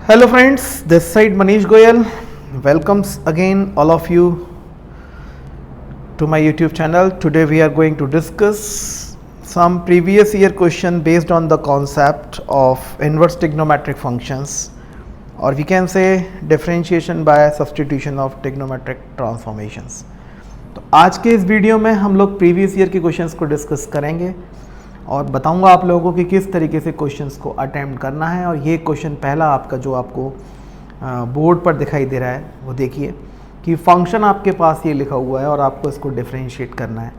Hello friends, this side Manish Goyal welcomes again all of you to my YouTube channel. Today we are going to discuss some previous year question based on the concept of inverse trigonometric functions, or we can say differentiation by substitution of trigonometric transformations. तो आज के इस video में हम लोग previous year के questions को discuss करेंगे और बताऊंगा आप लोगों को कि किस तरीके से क्वेश्चंस को अटेम्प्ट करना है। और ये क्वेश्चन पहला आपका जो आपको बोर्ड पर दिखाई दे रहा है वो देखिए कि फंक्शन आपके पास ये लिखा हुआ है और आपको इसको डिफरेंशिएट करना है।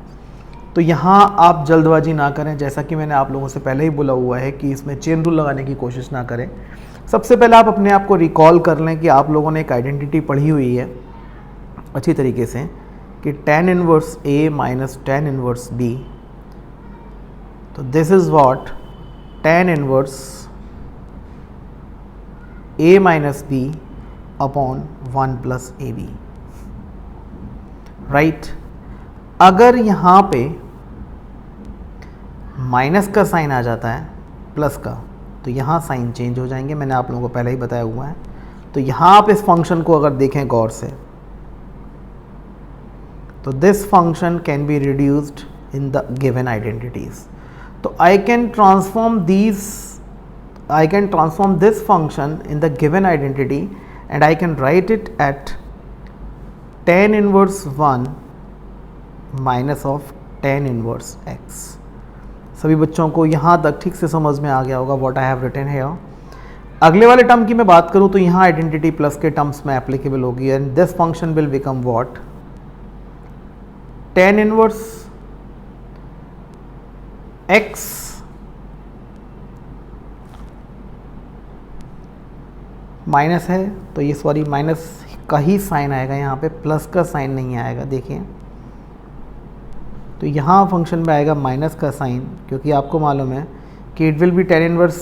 तो यहाँ आप जल्दबाजी ना करें, जैसा कि मैंने आप लोगों से पहले ही बोला हुआ है कि इसमें चेन रूल लगाने की कोशिश ना करें। सबसे पहले आप अपने आप को रिकॉल कर लें कि आप लोगों ने एक आइडेंटिटी पढ़ी हुई है अच्छी तरीके से कि tan inverse A minus tan inverse B। तो this is what tan inverse A minus B upon 1 plus AB, right. अगर यहाँ पे माइनस का साइन आ जाता है प्लस का तो यहाँ साइन चेंज हो जाएंगे, मैंने आप लोगों को पहले ही बताया हुआ है। तो यहाँ आप इस फंक्शन को अगर देखें गौर से तो this function can be reduced in the given identities. तो I can transform this function in the given identity and I can write it at tan inverse 1 minus of tan inverse x। सभी बच्चों को यहाँ तक ठीक से समझ में आ गया होगा what I have written here. अगले वाले टर्म की मैं बात करूँ तो यहाँ आइडेंटिटी प्लस के टर्म्स में एप्लीकेबल होगी and this function will become what tan inverse x minus है तो ये सॉरी माइनस का ही साइन आएगा, यहाँ पे प्लस का साइन नहीं आएगा। देखिए तो यहाँ फंक्शन में आएगा माइनस का साइन, क्योंकि आपको मालूम है कि it will B tan inverse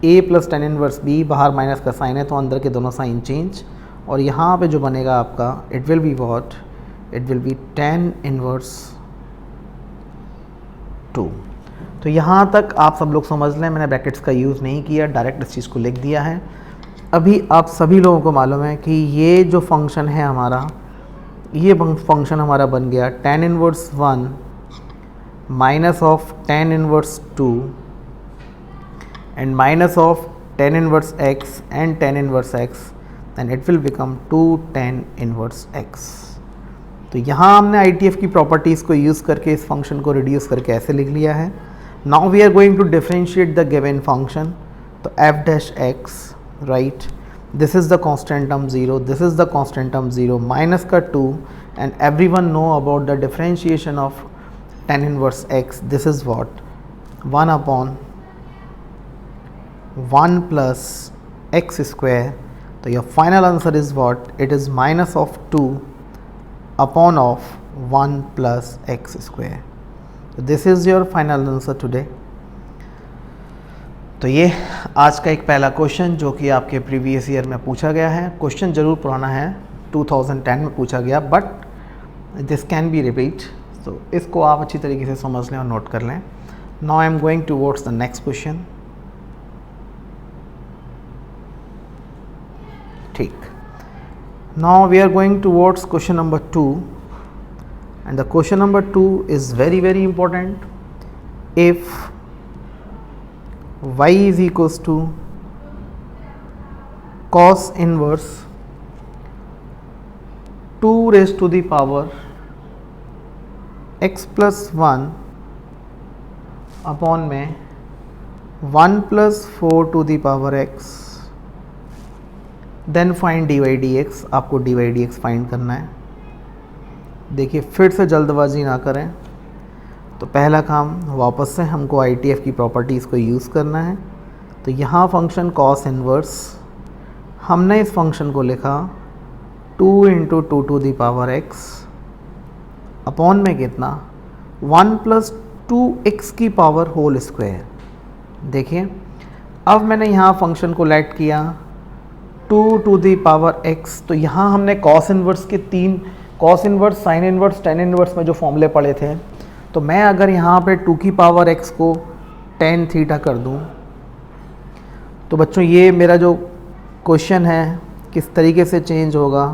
A plus tan inverse B, बाहर माइनस का साइन है तो अंदर के दोनों साइन चेंज, और यहाँ पे जो बनेगा आपका it will be what, it will B tan inverse 2। तो यहाँ तक आप सब लोग समझ लें, मैंने ब्रैकेट्स का यूज़ नहीं किया, डायरेक्ट इस चीज़ को लिख दिया है। अभी आप सभी लोगों को मालूम है कि ये जो फंक्शन है हमारा, ये फंक्शन हमारा बन गया tan inverse 1 minus of tan inverse 2 and minus of tan inverse x and tan inverse x, and it will become 2 tan inverse x। तो यहाँ हमने ITF की प्रॉपर्टीज़ को यूज़ करके इस फंक्शन को रिड्यूस करके ऐसे लिख लिया है। Now we are going to differentiate the given function. तो f dash x, right, this is the constant term 0, this is the constant term 0, minus का 2, and everyone know about the differentiation of tan inverse x। This is what 1 upon 1 plus x square. तो your final answer is what, it is minus of 2 upon of 1 plus x square। So this is your final answer today। तो ये आज का एक पहला question जो कि आपके प्रीवियस ईयर में पूछा गया है। क्वेश्चन ज़रूर पुराना है, 2010 में पूछा गया, but this can be repeat. तो इसको आप अच्छी तरीके से समझ लें और नोट कर लें। Now I am going towards the next question. ठीक, now we are going towards question number 2, and the question number 2 is very important. If y is equals to cos inverse 2 raised to the power x plus 1 upon में 1 plus 4 to the power x, then find dy dx। आपको dy dx find करना है। देखिए फिर से जल्दबाजी ना करें, तो पहला काम वापस से हमको ITF की प्रॉपर्टीज़ को यूज़ करना है। तो यहाँ फंक्शन cos इनवर्स, हमने इस फंक्शन को लिखा 2 into 2 to the power x upon में कितना 1 प्लस 2x की पावर होल स्क्वायर। देखिए अब मैंने यहाँ फंक्शन को लेट किया 2 टू दी पावर x। तो यहाँ हमने cos इनवर्स के 3 cos inverse, sine inverse, tan inverse में जो फॉर्मूले पढ़े थे, तो मैं अगर यहाँ पे 2 की पावर x को tan थीटा कर दूँ तो बच्चों ये मेरा जो क्वेश्चन है किस तरीके से चेंज होगा,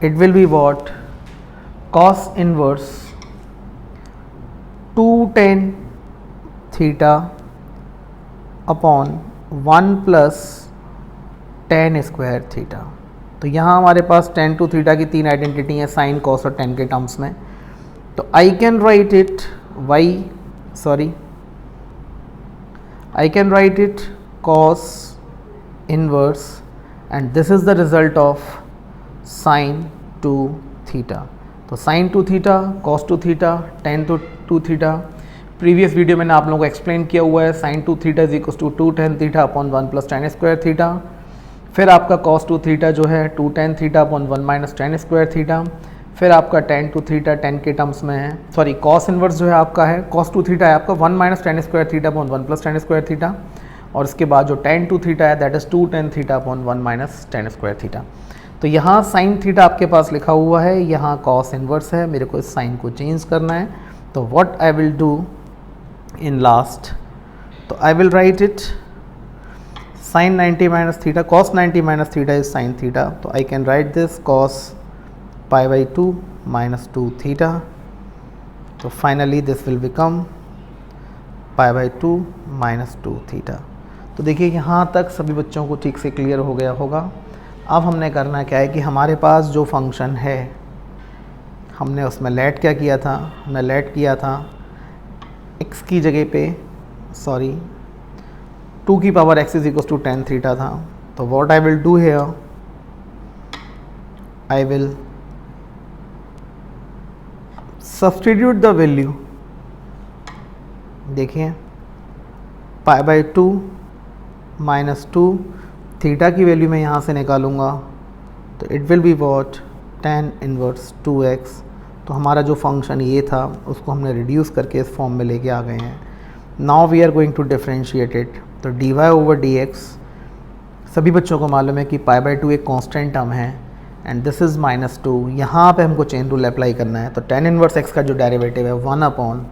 it will be what cos inverse 2 tan theta upon 1 plus tan square theta. तो यहाँ हमारे पास tan टू थीटा की तीन आइडेंटिटी हैं साइन कॉस और tan के टर्म्स में। तो I can write it I can write it cos inverse and this is the result of sin 2 theta। तो sin 2 theta, cos 2 theta, tan 2 theta previous video मैंने आप लोगों को एक्सप्लेन किया हुआ है। sin 2 theta is equal to 2 tan theta upon 1 plus tan square theta. फिर आपका cos 2 theta जो है 2 tan theta upon 1 minus tan square theta. फिर आपका tan 2 थीटा tan के टर्म्स में है, सॉरी cos इनवर्स जो है आपका है cos 2 थीटा है आपका 1 minus tan square theta upon 1 plus tan square theta. और इसके बाद जो tan 2 थीटा है that is 2 tan theta upon 1 minus tan square theta. तो यहाँ sin थीटा आपके पास लिखा हुआ है, यहाँ cos इनवर्स है, मेरे को इस साइन को चेंज करना है। तो what I will do in last, तो I will write it sin 90 minus theta, cos 90 minus theta is sin theta. तो I can write this cos pi by 2 minus 2 theta। तो finally this will become pi by 2 minus 2 theta। तो देखिए यहाँ तक सभी बच्चों को ठीक से क्लियर हो गया होगा। अब हमने करना क्या है कि हमारे पास जो फंक्शन है हमने उसमें लेट क्या किया था, हमने लेट किया था x की जगह पे, सॉरी 2 की power x is equal to tan theta था। तो what I will do here, I will substitute the value. देखिए पाई बाई 2 माइनस 2 थीटा की वैल्यू मैं यहाँ से निकालूंगा तो it will be what tan inverse 2x। तो हमारा जो फंक्शन ये था उसको हमने रिड्यूस करके इस फॉर्म में लेके आ गए हैं। Now we are going to differentiate it. तो dy ओवर dx सभी बच्चों को मालूम है कि पाई बाई 2 एक कांस्टेंट टर्म है एंड दिस इज़ माइनस 2। यहाँ पे हमको चेन रूल अप्लाई करना है। तो tan इनवर्स x का जो डेरिवेटिव है 1 अपॉन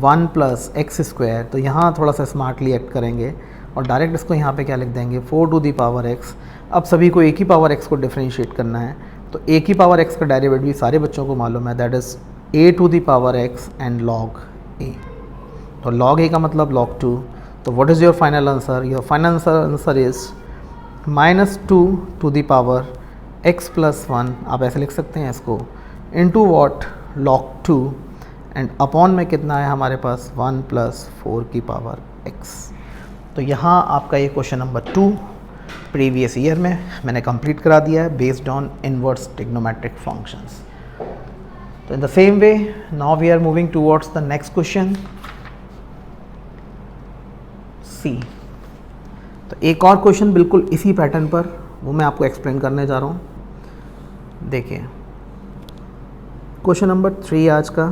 1 प्लस एक्स स्क्वायर। तो यहाँ थोड़ा सा स्मार्टली एक्ट करेंगे और डायरेक्ट इसको यहाँ पे क्या लिख देंगे 4 टू दी पावर x। अब सभी को एक ही पावर x को डिफरेंशिएट करना है। तो एक ही पावर x का डेरिवेटिव सारे बच्चों को मालूम है, that is a to the power x and log a। तो log a का मतलब log 2। तो what is your final answer, your final answer is minus 2 to the power x plus 1, आप ऐसे लिख सकते हैं इसको, into what log 2 and upon में कितना है हमारे पास 1 प्लस 4 की पावर x। तो यहाँ आपका ये क्वेश्चन नंबर 2 प्रीवियस ईयर में मैंने कंप्लीट करा दिया है based on inverse trigonometric functions. तो in the same way now we are moving towards the next question C. तो एक और क्वेश्चन बिल्कुल इसी पैटर्न पर, वो मैं आपको एक्सप्लेन करने जा रहा हूँ। देखिए क्वेश्चन नंबर 3 आज का।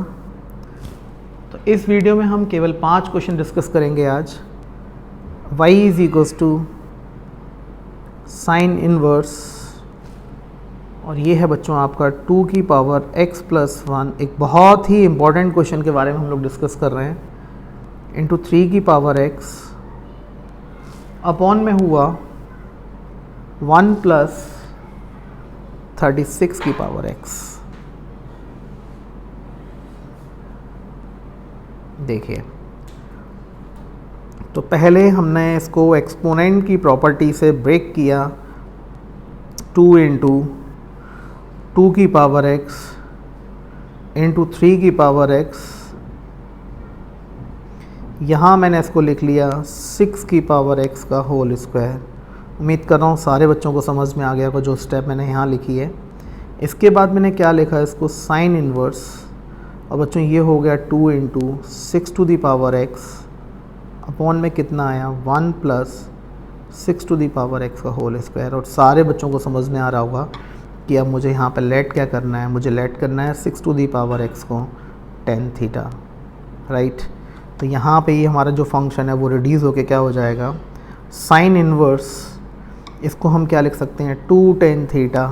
तो इस वीडियो में हम केवल 5 क्वेश्चन डिस्कस करेंगे आज। y is equals to sine inverse, और ये है बच्चों आपका 2 की पावर x प्लस 1। एक बहुत ही इंपॉर्टेंट क्वेश्चन के बारे में हम लोग डिस्कस कर रहे हैं। इंटू 3 की पावर x अपॉन में हुआ 1 प्लस 36 की पावर x। देखिए तो पहले हमने इसको एक्सपोनेंट की प्रॉपर्टी से ब्रेक किया, 2 इंटू 2 की पावर x इंटू 3 की पावर x। यहाँ मैंने इसको लिख लिया 6 की पावर x का होल स्क्वायर। उम्मीद कर रहा हूँ सारे बच्चों को समझ में आ गया होगा जो स्टेप मैंने यहाँ लिखी है। इसके बाद मैंने क्या लिखा है इसको साइन इनवर्स, और बच्चों ये हो गया 2 into 6 to the power x upon में कितना आया 1 plus 6 to the power x का होल स्क्वायर। और सारे बच्चों को समझ में आ रहा होगा कि अब मुझे यहाँ पर लेट क्या करना है, मुझे लेट करना है 6 टू दी पावर x को tan थीटा, राइट। तो यहाँ पे ये हमारा जो फंक्शन है वो रिड्यूस होके क्या हो जाएगा साइन इनवर्स, इसको हम क्या लिख सकते हैं 2 tan थीटा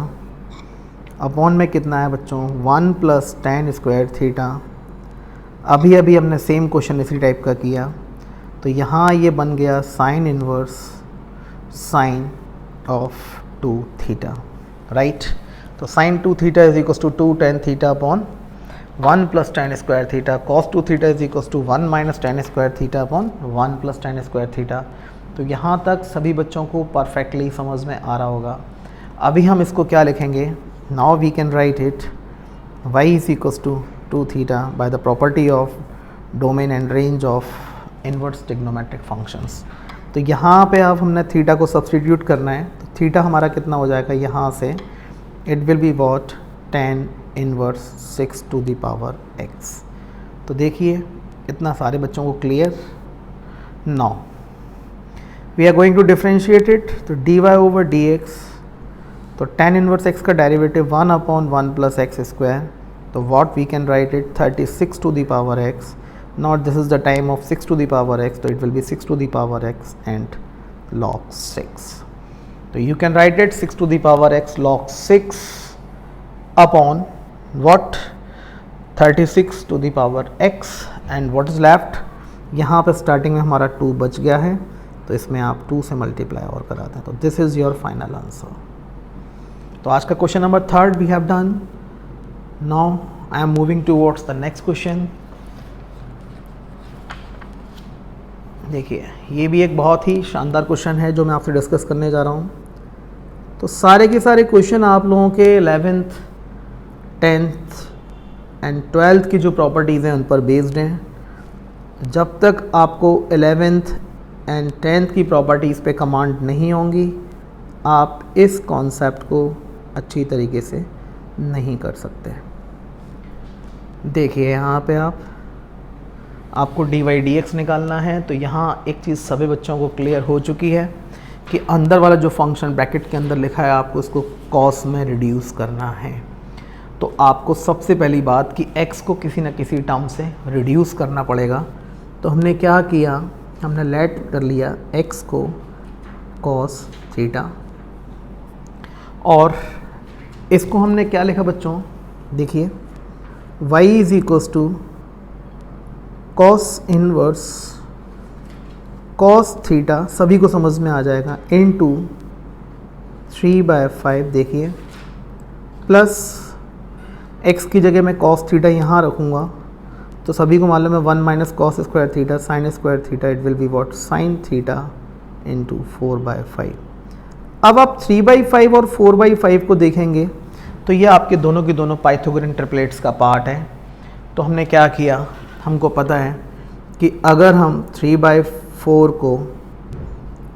अपॉन में कितना है बच्चों 1 प्लस tan स्क्वायर थीटा। अभी अभी हमने सेम क्वेश्चन इसी टाइप का किया। तो यहाँ ये बन गया sine inverse sine of 2 theta, right? तो sin 2 theta is equals to 2 tan theta upon 1 plus tan square theta, cos 2 theta is equals to 1 minus tan square theta upon 1 plus tan square theta। तो यहाँ तक सभी बच्चों को perfectly समझ में आ रहा होगा। अभी हम इसको क्या लिखेंगे, now we can write it y is equals to 2 theta by the property of domain and range of inverse trigonometric functions। तो यहाँ पे अब हमने थीटा को सब्सटीट्यूट करना है, तो थीटा हमारा कितना हो जाएगा, यहाँ से it will be what tan inverse 6 to the power x। तो देखिए इतना सारे बच्चों को clear. Now we are going to differentiate it, तो dy ओवर dx, तो tan इनवर्स x का derivative 1 upon 1 plus X square, तो what we can write it 36 to the power x। Not this is the time of 6 to the power x, so it will be 6 to the power x and log 6। So you can write it 6 to the power x log 6 upon what 36 to the power x, and what is left, यहाँ पे starting में हमारा 2 बच गया है, तो इसमें आप 2 से मल्टीप्लाई और कराते हैं, तो this is your final answer. तो आज का question number 3 we have done. Now I am moving towards the next question. देखिए ये भी एक बहुत ही शानदार क्वेश्चन है जो मैं आपसे डिस्कस करने जा रहा हूँ। तो सारे के सारे क्वेश्चन आप लोगों के 11th 10th एंड 12th की जो प्रॉपर्टीज़ हैं उन पर बेस्ड हैं। जब तक आपको 11th एंड 10th की प्रॉपर्टीज़ पे कमांड नहीं होंगी, आप इस कॉन्सेप्ट को अच्छी तरीके से नहीं कर सकते। देखिए यहाँ पे आपको dy dx निकालना है, तो यहाँ एक चीज़ सभी बच्चों को क्लियर हो चुकी है कि अंदर वाला जो फंक्शन ब्रैकेट के अंदर लिखा है आपको उसको कॉस में रिड्यूस करना है। तो आपको सबसे पहली बात कि x को किसी न किसी टर्म से रिड्यूस करना पड़ेगा। तो हमने क्या किया, हमने लेट कर लिया x को कॉस थीटा, और इसको हमने क्या लिखा बच्चों, देखिए y is equals to cos inverse cos theta, सभी को समझ में आ जाएगा, इनटू 3/5, देखिए प्लस x की जगह मैं कॉस थीटा यहाँ रखूँगा, तो सभी को मालूम है 1 minus cos square theta sine square theta, it will be what sine theta into 4/5। अब आप 3/5 और 4/5 को देखेंगे तो ये आपके दोनों की दोनों पाइथागोरन ट्रिपलेट्स का पार्ट है। तो हमने क्या किया, हमको पता है कि अगर हम 3/4 को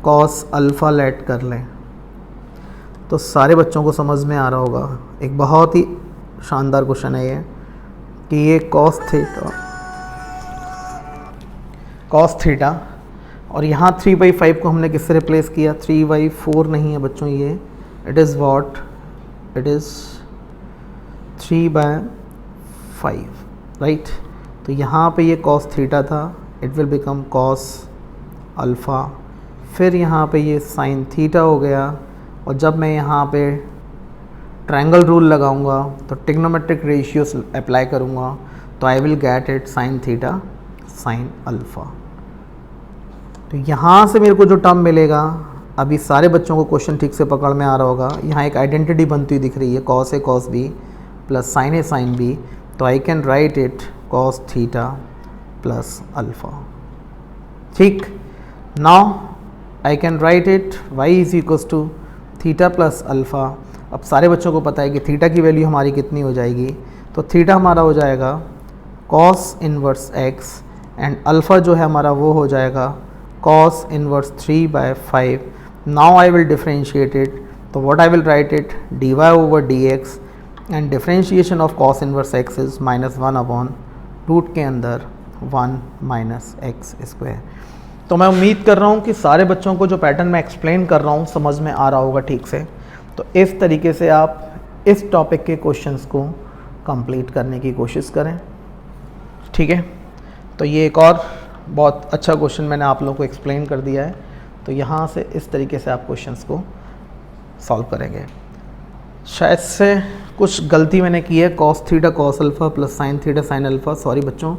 कॉस अल्फ़ा लेट कर लें, तो सारे बच्चों को समझ में आ रहा होगा, एक बहुत ही शानदार क्वेश्चन है ये, कि ये कॉस थीटा और यहाँ 3/5 को हमने किससे रिप्लेस किया, 3/4 नहीं है बच्चों, ये it is what, it is 3/5, right. तो यहाँ पे ये कॉस थीटा था, it will become cos alpha, फिर यहाँ पे ये साइन थीटा हो गया, और जब मैं यहाँ पे ट्रायंगल रूल लगाऊंगा तो ट्रिग्नोमेट्रिक रेशियोस अप्लाई करूँगा, तो I will get it sign theta sine alpha. तो यहाँ से मेरे को जो टर्म मिलेगा, अभी सारे बच्चों को क्वेश्चन ठीक से पकड़ में आ रहा होगा, यहाँ एक आइडेंटिटी बनती हुई दिख रही है, cos A cos B plus sine A sine B, तो I can write it cos theta plus alpha. ठीक, now I can write it y is equals to theta plus alpha. अब सारे बच्चों को पता है कि थीटा की वैल्यू हमारी कितनी हो जाएगी, तो थीटा हमारा हो जाएगा cos inverse x, and alpha जो है हमारा वो हो जाएगा cos inverse 3/5। Now I will differentiate it, तो what I will write it dy over dx, and differentiation of cos inverse x is -1 upon root के अंदर 1 माइनस एक्स स्क्वायर। तो मैं उम्मीद कर रहा हूँ कि सारे बच्चों को जो पैटर्न मैं एक्सप्लेन कर रहा हूँ समझ में आ रहा होगा ठीक से। तो इस तरीके से आप इस टॉपिक के क्वेश्चंस को कंप्लीट करने की कोशिश करें, ठीक है। तो ये एक और बहुत अच्छा क्वेश्चन मैंने आप लोगों को एक्सप्लेन कर दिया है, तो यहाँ से इस तरीके से आप क्वेश्चंस को सॉल्व करेंगे। शायद से कुछ गलती मैंने की है, cos theta cos alpha plus sine theta sine alpha, sorry बच्चों,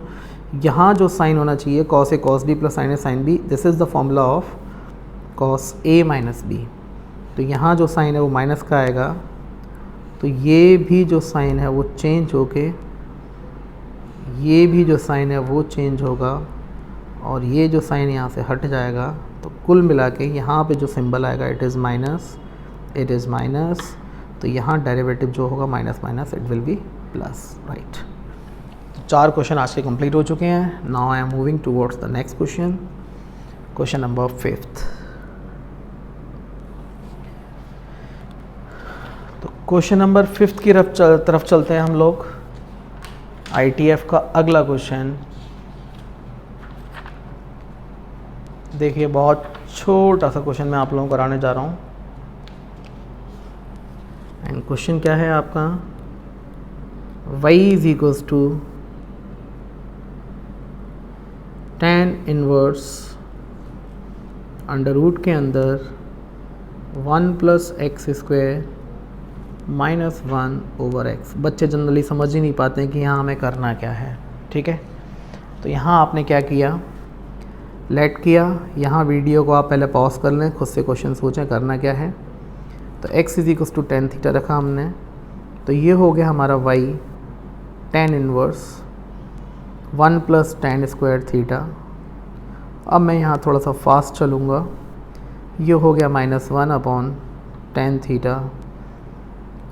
यहाँ जो साइन होना चाहिए cos A cos B plus sine A sine B, this is the formula of cos A minus B. तो यहाँ जो साइन है वो माइनस का आएगा, तो ये भी जो साइन है वो चेंज होके ये भी जो साइन है वो चेंज होगा, और ये जो साइन यहाँ से हट जाएगा। तो कुल मिला के यहाँ पे जो सिंबल आएगा इट इज़ माइनस, तो यहाँ डेरिवेटिव जो होगा minus minus it will B plus, right. 4 question आज के कंप्लीट हो चुके हैं। Now I am moving towards the next question, question number 5th। तो क्वेश्चन नंबर 5th की तरफ चलते हैं हम लोग। ITF का अगला क्वेश्चन देखिए, बहुत छोटा सा क्वेश्चन मैं आप लोगों को कराने जा रहा हूँ। एंड क्वेश्चन क्या है आपका, y is equals to tan inverse under root के अंदर 1 + x² -1 / x। बच्चे जनरली समझ ही नहीं पाते हैं कि यहाँ हमें करना क्या है, ठीक है। तो यहाँ आपने क्या किया, लेट किया। यहाँ वीडियो को आप पहले पॉज कर लें, खुद से क्वेश्चन सोचें करना क्या है। तो x is equals to tan theta रखा हमने, तो ये हो गया हमारा y tan inverse 1 + tan² theta. अब मैं यहाँ थोड़ा सा फास्ट चलूँगा, ये हो गया -1 / tan थीटा।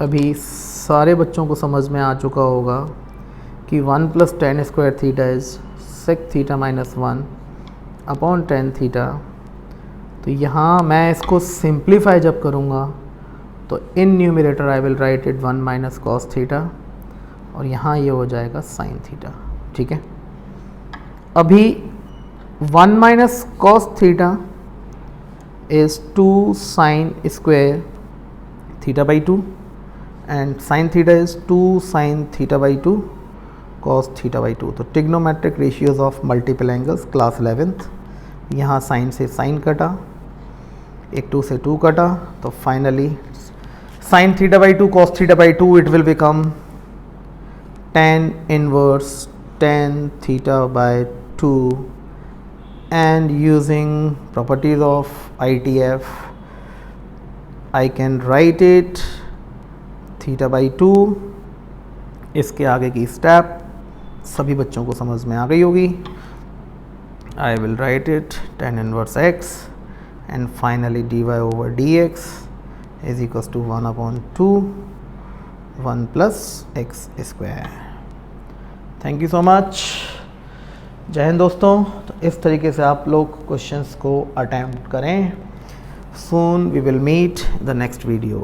अभी सारे बच्चों को समझ में आ चुका होगा कि 1 + tan² theta is sec theta -1 / tan theta. तो यहाँ मैं इसको सिंप्लीफाई जब करूँगा तो in numerator I will write it 1 - cos theta, और यहाँ ये हो जाएगा sin थीटा, ठीक है। अभी 1 - cos theta is 2 sin² θ/2 and sin theta is 2 sin θ/2 cos θ/2। तो trigonometric ratios of multiple angles class 11th। यहाँ साइन से साइन कटा, एक 2 से 2 कटा, तो finally sin θ/2 cos θ/2 it will become tan inverse tan θ/2, and using properties of ITF I can write it θ/2। इसके आगे की स्टेप सभी बच्चों को समझ में आ गई होगी। I will write it tan inverse x and finally dy/dx is equals to 1/2 1 + x²। Thank you so much. जय हिंद दोस्तों। तो इस तरीके से आप लोग क्वेश्चंस को अटेम्प्ट करें। Soon we will meet the next video.